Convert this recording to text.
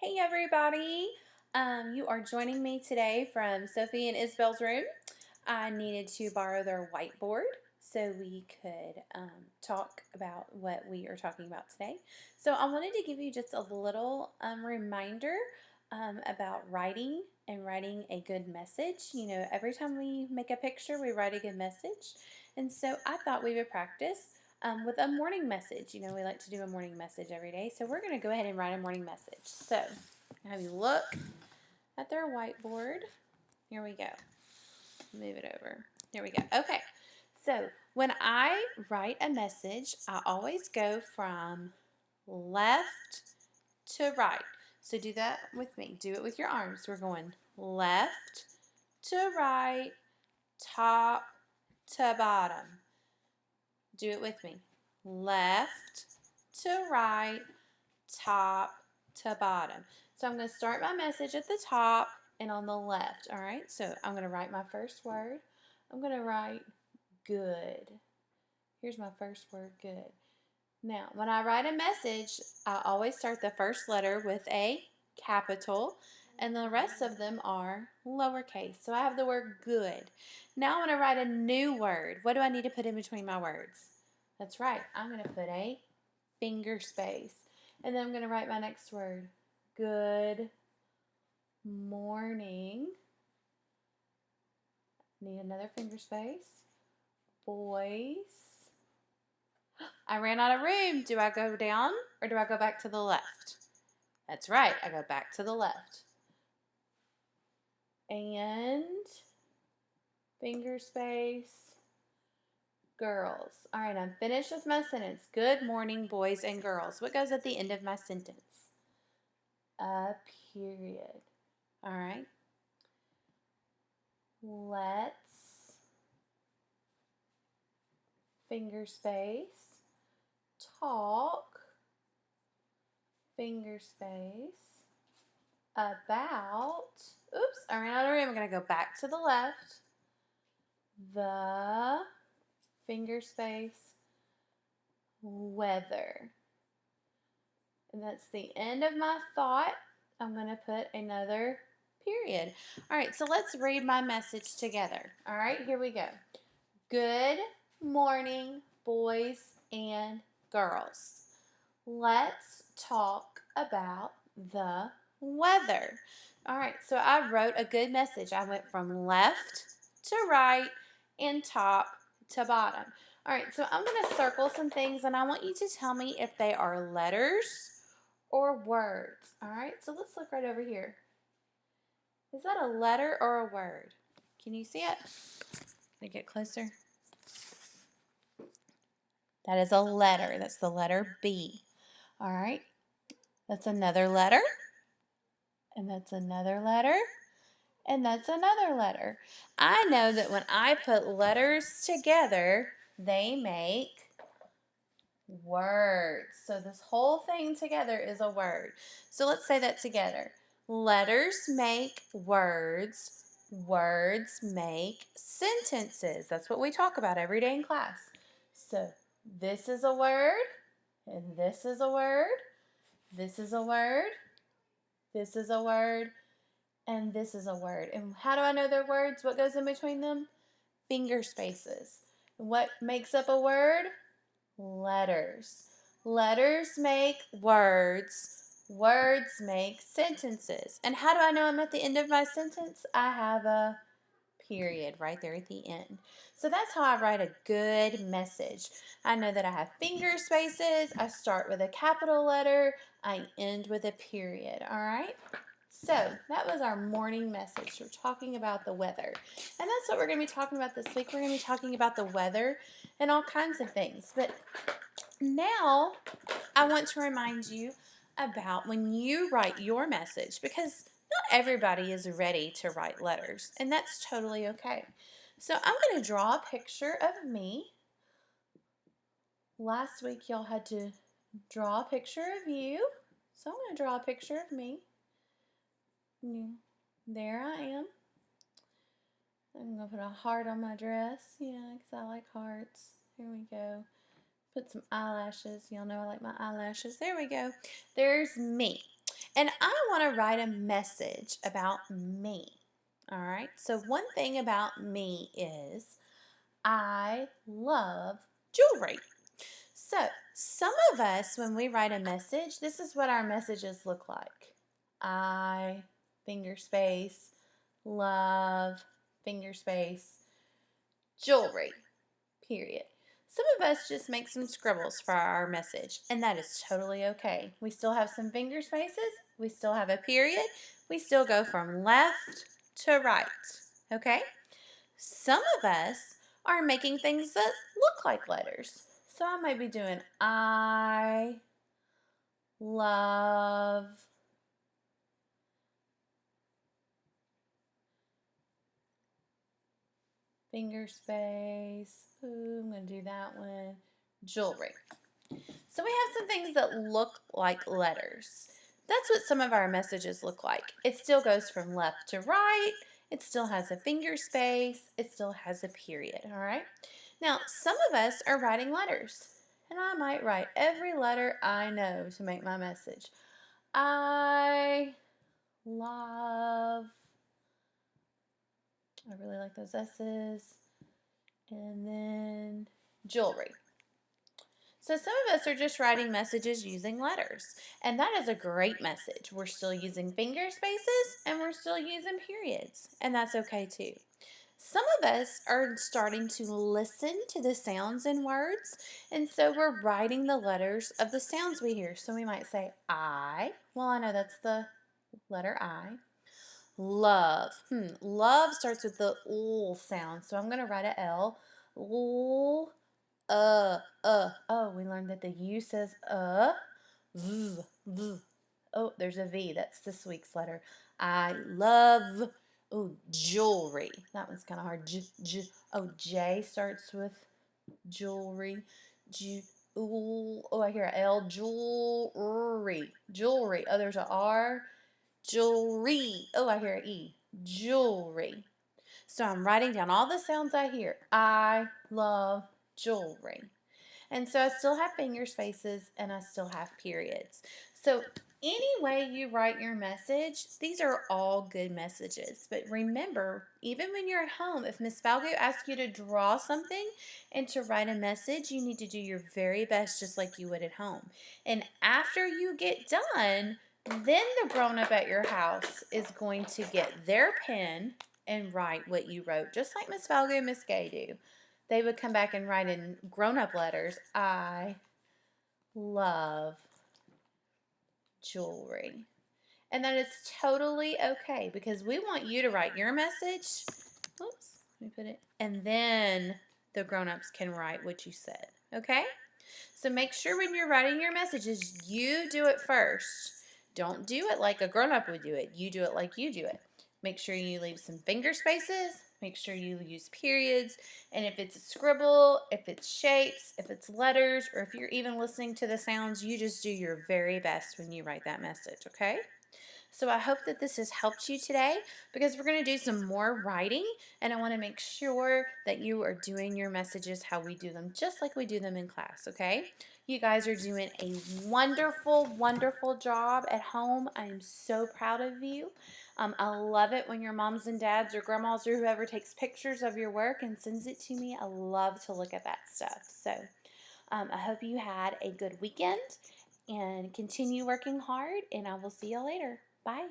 Hey everybody! You are joining me today from Sophie and Isabel's room. I needed to borrow their whiteboard so we could talk about what we are talking about today. So I wanted to give you just a little reminder about writing and writing a good message. You know, every time we make a picture, we write a good message. And so I thought we would practice with a morning message. You know, we like to do a morning message every day. So we're going to go ahead and write a morning message. So have you look at their whiteboard. Here we go. Move it over. Here we go. Okay. So when I write a message, I always go from left to right. So do that with me. Do it with your arms. We're going left to right, top to bottom. Do it with me. Left to right, top to bottom. So I'm going to start my message at the top and on the left. All right, so I'm going to write my first word. I'm going to write good. Here's my first word, good. Now, when I write a message, I always start the first letter with a capital, and the rest of them are lowercase. So I have the word good. Now I want to write a new word. What do I need to put in between my words? That's right. I'm going to put a finger space. And then I'm going to write my next word. Good morning. Need another finger space. Boys. I ran out of room. Do I go down or do I go back to the left? That's right. I go back to the left. And finger space. Girls. All right, I'm finished with my sentence. Good morning, boys and girls. What goes at the end of my sentence? A period. All right. Let's finger space talk finger space about, oops, I ran out of room. I'm going to go back to the left. The finger space weather. And that's the end of my thought. I'm going to put another period. All right, so let's read my message together. All right, here we go. Good morning, boys and girls. Let's talk about the weather. All right, so I wrote a good message. I went from left to right and top to bottom. All right, so I'm going to circle some things and I want you to tell me if they are letters or words. All right, so let's look right over here. Is that a letter or a word? Can you see it? Let me get closer. That is a letter. That's the letter B. All right, that's another letter. And that's another letter. And that's another letter. I know that when I put letters together, they make words. So this whole thing together is a word. So let's say that together. Letters make words. Words make sentences. That's what we talk about every day in class. So this is a word, and this is a word. This is a word. This is a word. And this is a word. And how do I know they're words? What goes in between them? Finger spaces. What makes up a word? Letters. Letters make words. Words make sentences. And how do I know I'm at the end of my sentence? I have a period right there at the end. So that's how I write a good message. I know that I have finger spaces. I start with a capital letter. I end with a period. All right? So that was our morning message. We're talking about the weather. And that's what we're going to be talking about this week. We're going to be talking about the weather and all kinds of things. But now I want to remind you about when you write your message, because not everybody is ready to write letters, and that's totally okay. So I'm going to draw a picture of me. Last week y'all had to draw a picture of you. So I'm going to draw a picture of me. There I am. I'm going to put a heart on my dress, because I like hearts. Here we go. Put some eyelashes. Y'all know I like my eyelashes. There we go. There's me. and I want to write a message about me. All right, so one thing about me is I love jewelry. So, some of us, when we write a message, this is what our messages look like. I, finger space, love, finger space, jewelry, period. Some of us just make some scribbles for our message, and that is totally okay. We still have some finger spaces, we still have a period, we still go from left to right, okay? Some of us are making things that look like letters. So I might be doing I love finger space. Ooh, I'm going to do that one. Jewelry. So we have some things that look like letters. That's what some of our messages look like. It still goes from left to right. It still has a finger space. It still has a period, all right? Now, some of us are writing letters, and I might write every letter I know to make my message. I love, I really like those S's, and then jewelry. So some of us are just writing messages using letters, and that is a great message. We're still using finger spaces and we're still using periods, and that's okay too. Some of us are starting to listen to the sounds in words, and so we're writing the letters of the sounds we hear. So we might say I. Well, I know that's the letter I. Love. Love starts with the L sound, so I'm going to write a L. L. Oh, we learned that the U says v, v. Oh, there's a V. That's this week's letter. I love, oh, jewelry. That one's kind of hard. Oh, J starts with jewelry. Oh, I hear a L. Jewelry. Jewelry. Oh, there's a R. Jewelry. Oh, I hear an E. Jewelry. So I'm writing down all the sounds I hear. I love jewelry. And so I still have finger spaces and I still have periods. So any way you write your message, these are all good messages. But remember, even when you're at home, if Miss Falgout asks you to draw something and to write a message, you need to do your very best just like you would at home. And after you get done, then the grown-up at your house is going to get their pen and write what you wrote, just like Miss Falgout and Miss Gay do. They would come back and write in grown-up letters, I love jewelry. And that is totally okay because we want you to write your message. Oops, let me put it. And then the grown-ups can write what you said, okay? So make sure when you're writing your messages, you do it first. Don't do it like a grown-up would do it. You do it like you do it. Make sure you leave some finger spaces. Make sure you use periods. And if it's a scribble, if it's shapes, if it's letters, or if you're even listening to the sounds, you just do your very best when you write that message, okay? So I hope that this has helped you today because we're going to do some more writing and I want to make sure that you are doing your messages how we do them, just like we do them in class, okay? You guys are doing a wonderful, wonderful job at home. I am so proud of you. I love it when your moms and dads or grandmas or whoever takes pictures of your work and sends it to me. I love to look at that stuff. So I hope you had a good weekend and continue working hard, and I will see you later. Bye.